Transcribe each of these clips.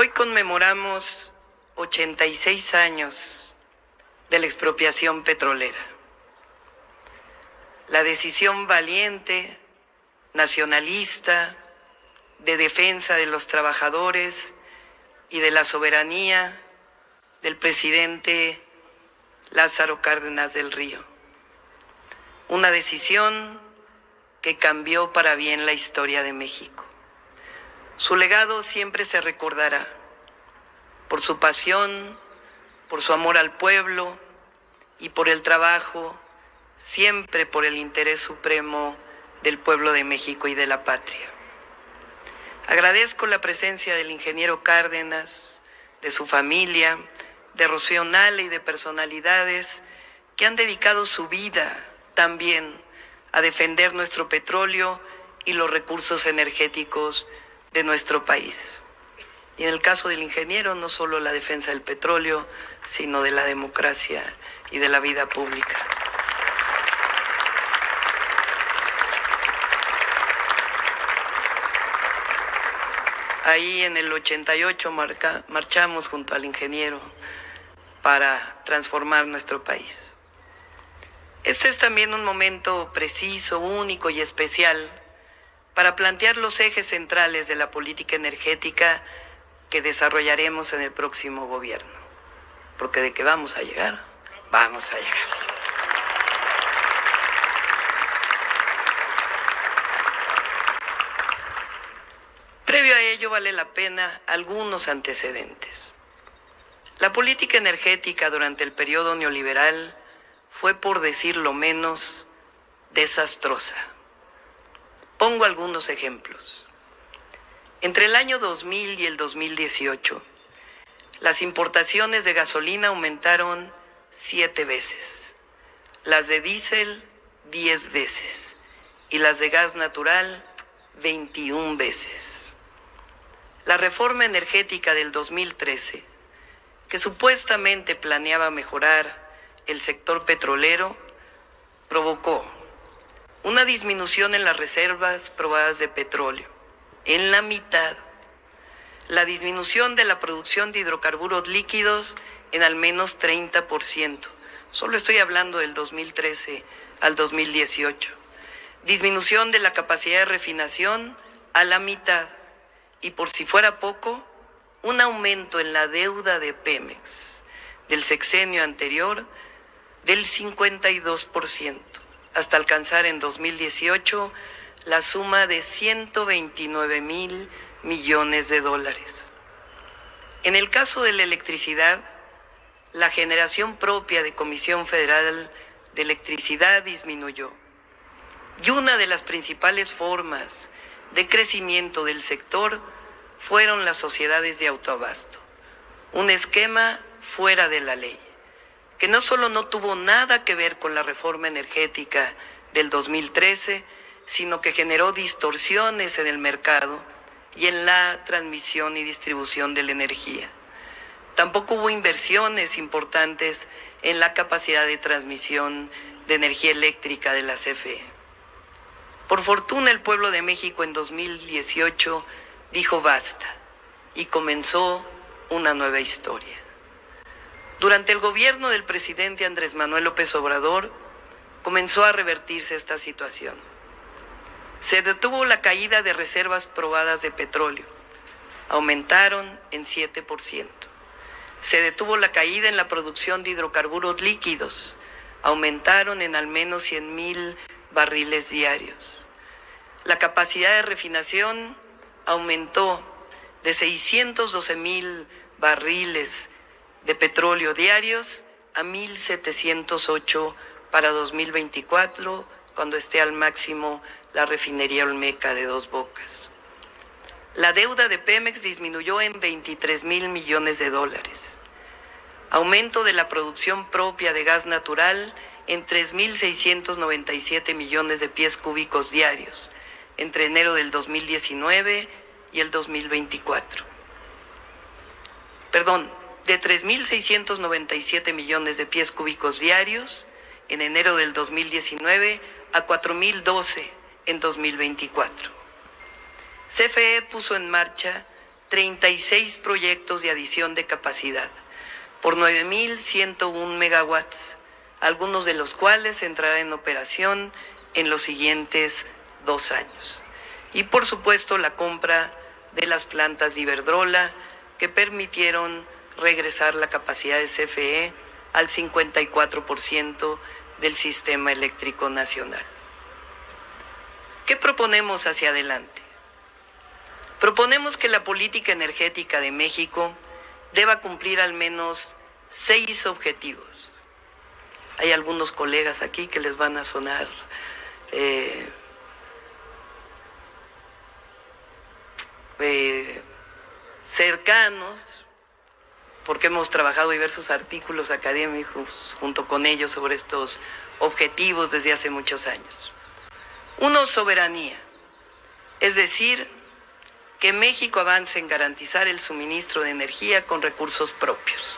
Hoy conmemoramos 86 años de la expropiación petrolera. La decisión valiente, nacionalista, de defensa de los trabajadores y de la soberanía del presidente Lázaro Cárdenas del Río. Una decisión que cambió para bien la historia de México. Su legado siempre se recordará por su pasión, por su amor al pueblo y por el trabajo, siempre por el interés supremo del pueblo de México y de la patria. Agradezco la presencia del ingeniero Cárdenas, de su familia, de Rocío Nale y de personalidades que han dedicado su vida también a defender nuestro petróleo y los recursos energéticos de nuestro país. Y en el caso del ingeniero, no solo la defensa del petróleo, sino de la democracia y de la vida pública. Ahí en el 88 marchamos junto al ingeniero para transformar nuestro país. Este es también un momento preciso, único y especial para plantear los ejes centrales de la política energética que desarrollaremos en el próximo gobierno. Porque de que vamos a llegar, vamos a llegar. Previo a ello vale la pena algunos antecedentes. La política energética durante el periodo neoliberal fue, por decirlo menos, desastrosa. Pongo algunos ejemplos. Entre el año 2000 y el 2018, las importaciones de gasolina aumentaron 7 veces, las de diésel 10 veces y las de gas natural 21 veces. La reforma energética del 2013, que supuestamente planeaba mejorar el sector petrolero, provocó una disminución en las reservas probadas de petróleo, en la mitad, la disminución de la producción de hidrocarburos líquidos en al menos 30%. Solo estoy hablando del 2013 al 2018. Disminución de la capacidad de refinación a la mitad. Y por si fuera poco, un aumento en la deuda de Pemex del sexenio anterior del 52%, hasta alcanzar en 2018 la suma de 129,000 millones de dólares. En el caso de la electricidad, la generación propia de Comisión Federal de Electricidad disminuyó. Y una de las principales formas de crecimiento del sector fueron las sociedades de autoabasto, un esquema fuera de la ley, que no solo no tuvo nada que ver con la reforma energética del 2013, sino que generó distorsiones en el mercado y en la transmisión y distribución de la energía. Tampoco hubo inversiones importantes en la capacidad de transmisión de energía eléctrica de la CFE. Por fortuna, el pueblo de México en 2018 dijo basta y comenzó una nueva historia. Durante el gobierno del presidente Andrés Manuel López Obrador, comenzó a revertirse esta situación. Se detuvo la caída de reservas probadas de petróleo. Aumentaron en 7%. Se detuvo la caída en la producción de hidrocarburos líquidos. Aumentaron en al menos 100,000 barriles diarios. La capacidad de refinación aumentó de 612,000 barriles de petróleo diarios a 1,708 para 2024, cuando esté al máximo la refinería Olmeca de Dos Bocas. La deuda de Pemex disminuyó en 23,000 millones de dólares. Aumento de la producción propia de gas natural en 3,697 millones de pies cúbicos diarios entre enero del 2019 y el 2024. De 3,697 millones de pies cúbicos diarios en enero del 2019 a 4,012 en 2024. CFE puso en marcha 36 proyectos de adición de capacidad por 9.101 megawatts, algunos de los cuales entrarán en operación en los siguientes 2 años. Y por supuesto la compra de las plantas de Iberdrola que permitieron regresar la capacidad de CFE al 54% del sistema eléctrico nacional. ¿Qué proponemos hacia adelante? Proponemos que la política energética de México deba cumplir al menos 6 objetivos. Hay algunos colegas aquí que les van a sonar cercanos, porque hemos trabajado diversos artículos académicos junto con ellos sobre estos objetivos desde hace muchos años. 1, soberanía, es decir, que México avance en garantizar el suministro de energía con recursos propios.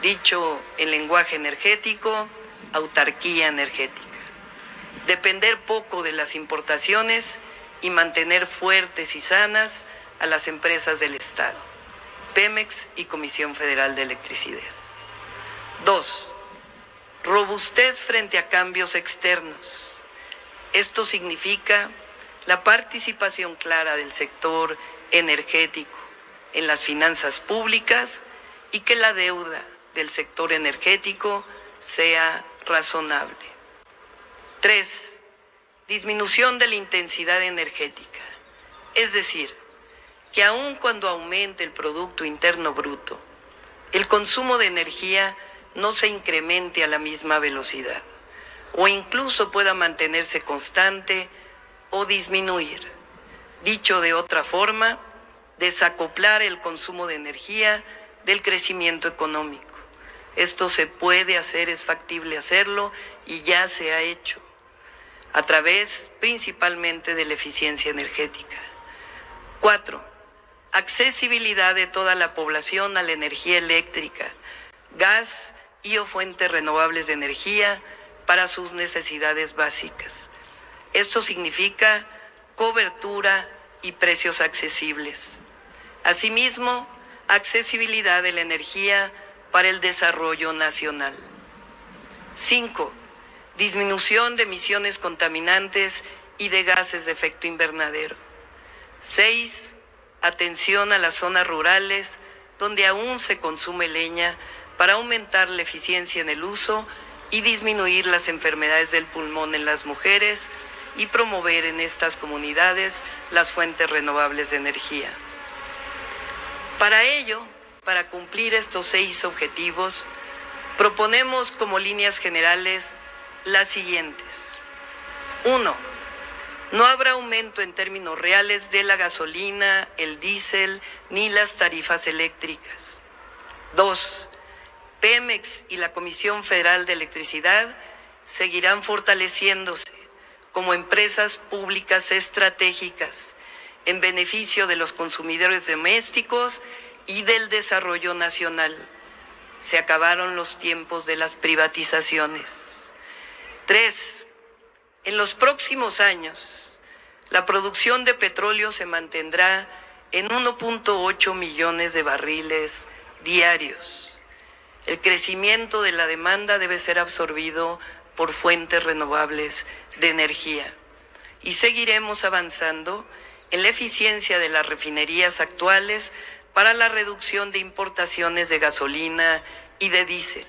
Dicho en lenguaje energético, autarquía energética. Depender poco de las importaciones y mantener fuertes y sanas a las empresas del Estado, Pemex y Comisión Federal de Electricidad. 2, robustez frente a cambios externos. Esto significa la participación clara del sector energético en las finanzas públicas y que la deuda del sector energético sea razonable. 3, disminución de la intensidad energética, es decir, que aun cuando aumente el Producto Interno Bruto, el consumo de energía no se incremente a la misma velocidad o incluso pueda mantenerse constante o disminuir. Dicho de otra forma, desacoplar el consumo de energía del crecimiento económico. Esto se puede hacer, es factible hacerlo y ya se ha hecho a través principalmente de la eficiencia energética. 4, accesibilidad de toda la población a la energía eléctrica, gas y o fuentes renovables de energía para sus necesidades básicas. Esto significa cobertura y precios accesibles. Asimismo, accesibilidad de la energía para el desarrollo nacional. 5, disminución de emisiones contaminantes y de gases de efecto invernadero. 6, atención a las zonas rurales donde aún se consume leña para aumentar la eficiencia en el uso y disminuir las enfermedades del pulmón en las mujeres y promover en estas comunidades las fuentes renovables de energía. Para ello, para cumplir estos 6 objetivos, proponemos como líneas generales las siguientes. 1, no habrá aumento en términos reales de la gasolina, el diésel, ni las tarifas eléctricas. 2, Pemex y la Comisión Federal de Electricidad seguirán fortaleciéndose como empresas públicas estratégicas en beneficio de los consumidores domésticos y del desarrollo nacional. Se acabaron los tiempos de las privatizaciones. 3, en los próximos años, la producción de petróleo se mantendrá en 1.8 millones de barriles diarios. El crecimiento de la demanda debe ser absorbido por fuentes renovables de energía. Y seguiremos avanzando en la eficiencia de las refinerías actuales para la reducción de importaciones de gasolina y de diésel.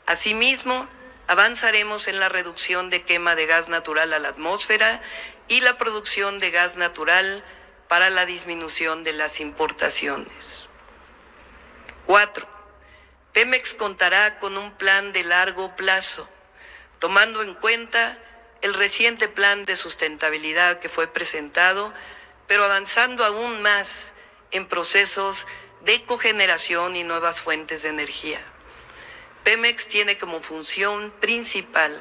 Asimismo, avanzaremos en la reducción de quema de gas natural a la atmósfera y la producción de gas natural para la disminución de las importaciones. 4, Pemex contará con un plan de largo plazo, tomando en cuenta el reciente plan de sustentabilidad que fue presentado, pero avanzando aún más en procesos de cogeneración y nuevas fuentes de energía. Pemex tiene como función principal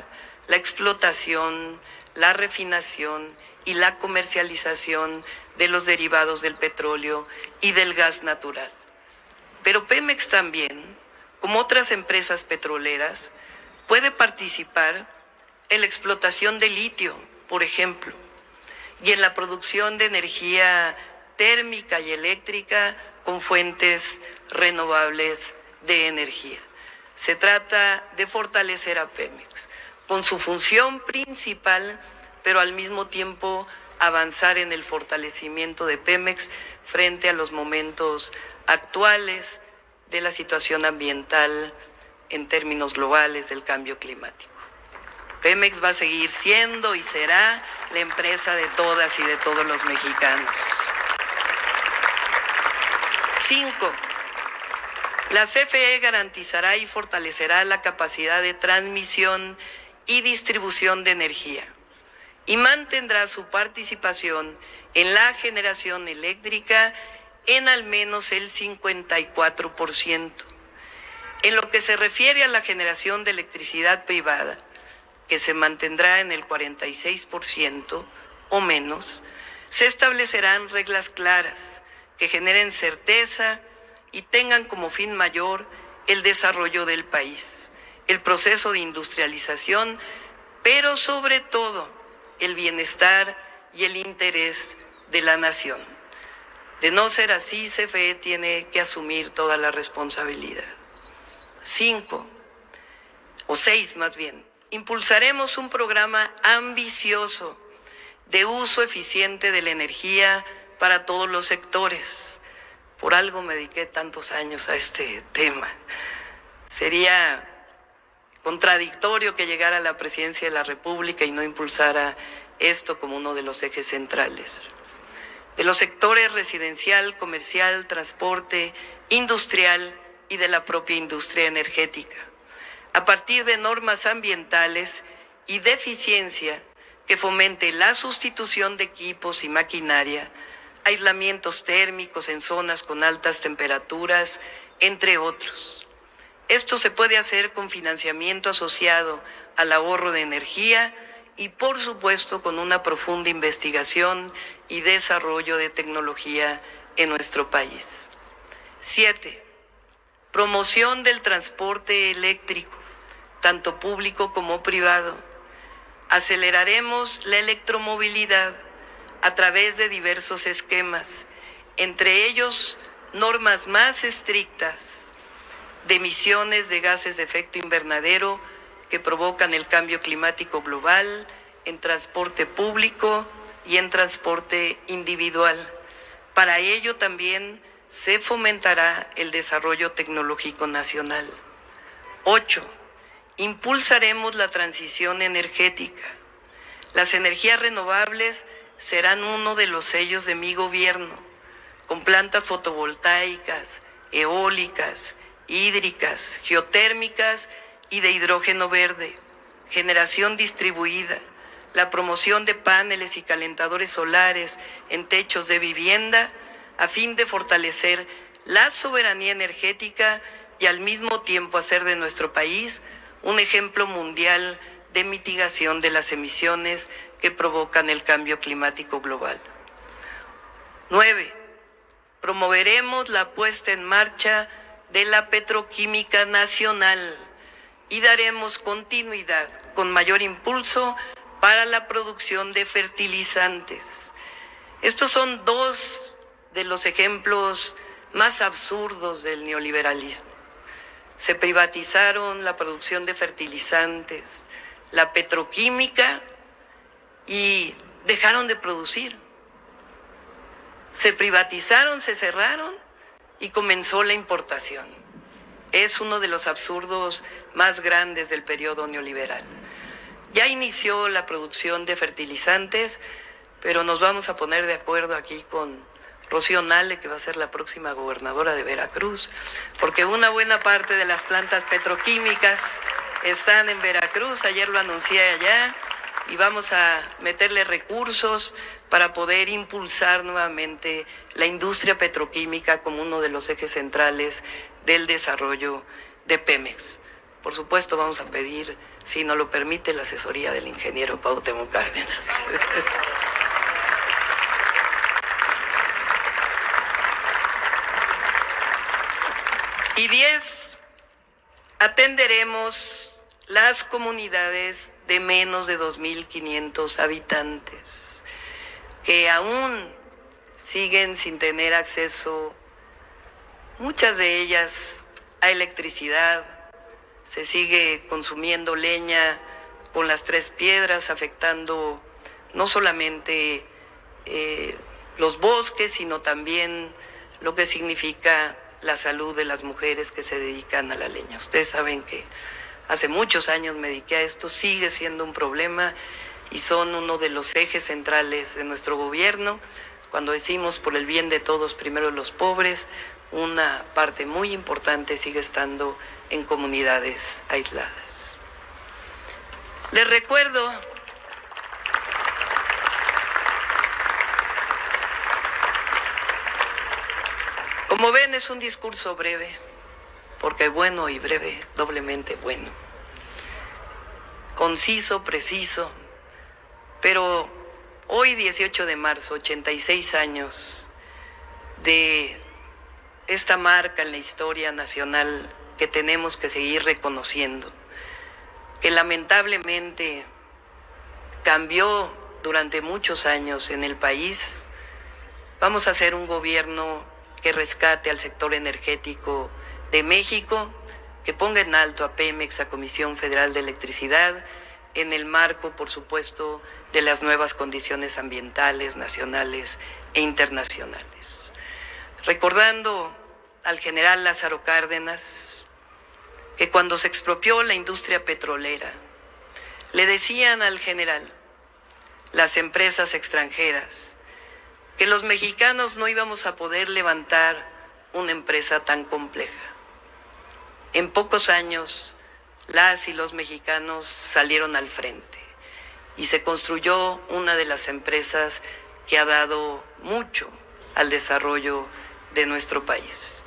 la explotación, la refinación y la comercialización de los derivados del petróleo y del gas natural. Pero Pemex también, como otras empresas petroleras, puede participar en la explotación de litio, por ejemplo, y en la producción de energía térmica y eléctrica con fuentes renovables de energía. Se trata de fortalecer a Pemex con su función principal, pero al mismo tiempo avanzar en el fortalecimiento de Pemex frente a los momentos actuales de la situación ambiental en términos globales del cambio climático. Pemex va a seguir siendo y será la empresa de todas y de todos los mexicanos. 5. La CFE garantizará y fortalecerá la capacidad de transmisión y distribución de energía y mantendrá su participación en la generación eléctrica en al menos el 54%. En lo que se refiere a la generación de electricidad privada, que se mantendrá en el 46% o menos, se establecerán reglas claras que generen certeza y tengan como fin mayor el desarrollo del país, el proceso de industrialización, pero sobre todo el bienestar y el interés de la nación. De no ser así, CFE tiene que asumir toda la responsabilidad. 6 más bien. Impulsaremos un programa ambicioso de uso eficiente de la energía para todos los sectores. Por algo me dediqué tantos años a este tema. Sería contradictorio que llegara a la presidencia de la República y no impulsara esto como uno de los ejes centrales. De los sectores residencial, comercial, transporte, industrial y de la propia industria energética, a partir de normas ambientales y de eficiencia que fomente la sustitución de equipos y maquinaria, aislamientos térmicos en zonas con altas temperaturas, entre otros. Esto se puede hacer con financiamiento asociado al ahorro de energía y, por supuesto, con una profunda investigación y desarrollo de tecnología en nuestro país. 7. Promoción del transporte eléctrico, tanto público como privado. Aceleraremos la electromovilidad a través de diversos esquemas, entre ellos normas más estrictas de emisiones de gases de efecto invernadero que provocan el cambio climático global en transporte público y en transporte individual. Para ello también se fomentará el desarrollo tecnológico nacional. 8. Impulsaremos la transición energética. Las energías renovables serán uno de los sellos de mi gobierno, con plantas fotovoltaicas, eólicas, hídricas, geotérmicas y de hidrógeno verde, generación distribuida, la promoción de paneles y calentadores solares en techos de vivienda, a fin de fortalecer la soberanía energética y al mismo tiempo hacer de nuestro país un ejemplo mundial de mitigación de las emisiones que provocan el cambio climático global. 9. Promoveremos la puesta en marcha de la petroquímica nacional y daremos continuidad con mayor impulso para la producción de fertilizantes. Estos son dos de los ejemplos más absurdos del neoliberalismo. Se privatizaron la producción de fertilizantes, la petroquímica, y dejaron de producir. Se privatizaron, se cerraron y comenzó la importación. Es uno de los absurdos más grandes del periodo neoliberal. Ya inició la producción de fertilizantes, pero nos vamos a poner de acuerdo aquí con Rocío Nale, que va a ser la próxima gobernadora de Veracruz, porque una buena parte de las plantas petroquímicas están en Veracruz. Ayer lo anuncié allá y vamos a meterle recursos para poder impulsar nuevamente la industria petroquímica como uno de los ejes centrales del desarrollo de Pemex. Por supuesto, vamos a pedir, si nos lo permite, la asesoría del ingeniero Cuauhtémoc Cárdenas. Y 10, atenderemos las comunidades de menos de 2.500 habitantes, que aún siguen sin tener acceso, muchas de ellas, a electricidad. Se sigue consumiendo leña con las 3 piedras, afectando no solamente los bosques, sino también lo que significa la salud de las mujeres que se dedican a la leña. Ustedes saben que hace muchos años me dediqué a esto, sigue siendo un problema y son uno de los ejes centrales de nuestro gobierno. Cuando decimos por el bien de todos, primero los pobres, una parte muy importante sigue estando en comunidades aisladas. Les recuerdo como ven, es un discurso breve, porque bueno y breve, doblemente bueno. Conciso, preciso, pero hoy 18 de marzo, 86 años de esta marca en la historia nacional que tenemos que seguir reconociendo, que lamentablemente cambió durante muchos años en el país. Vamos a hacer un gobierno que rescate al sector energético de México, que ponga en alto a Pemex, a Comisión Federal de Electricidad, en el marco, por supuesto, de las nuevas condiciones ambientales, nacionales e internacionales. Recordando al general Lázaro Cárdenas, que cuando se expropió la industria petrolera, le decían al general las empresas extranjeras que los mexicanos no íbamos a poder levantar una empresa tan compleja. En pocos años, las y los mexicanos salieron al frente y se construyó una de las empresas que ha dado mucho al desarrollo de nuestro país.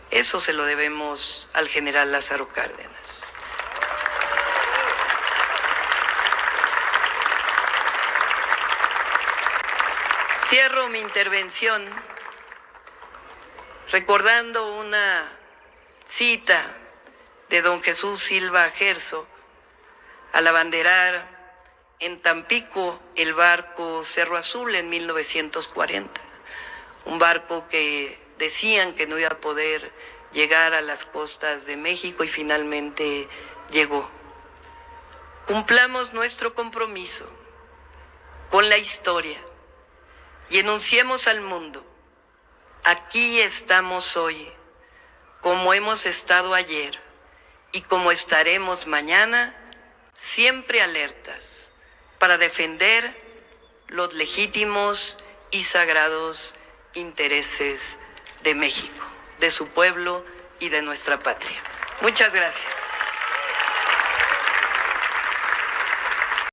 Eso se lo debemos al general Lázaro Cárdenas. Cierro mi intervención recordando una cita de don Jesús Silva Herzog al abanderar en Tampico el barco Cerro Azul en 1940, un barco que decían que no iba a poder llegar a las costas de México y finalmente llegó. Cumplamos nuestro compromiso con la historia y enunciemos al mundo: aquí estamos hoy, como hemos estado ayer y como estaremos mañana, siempre alertas para defender los legítimos y sagrados intereses de México, de su pueblo y de nuestra patria. Muchas gracias.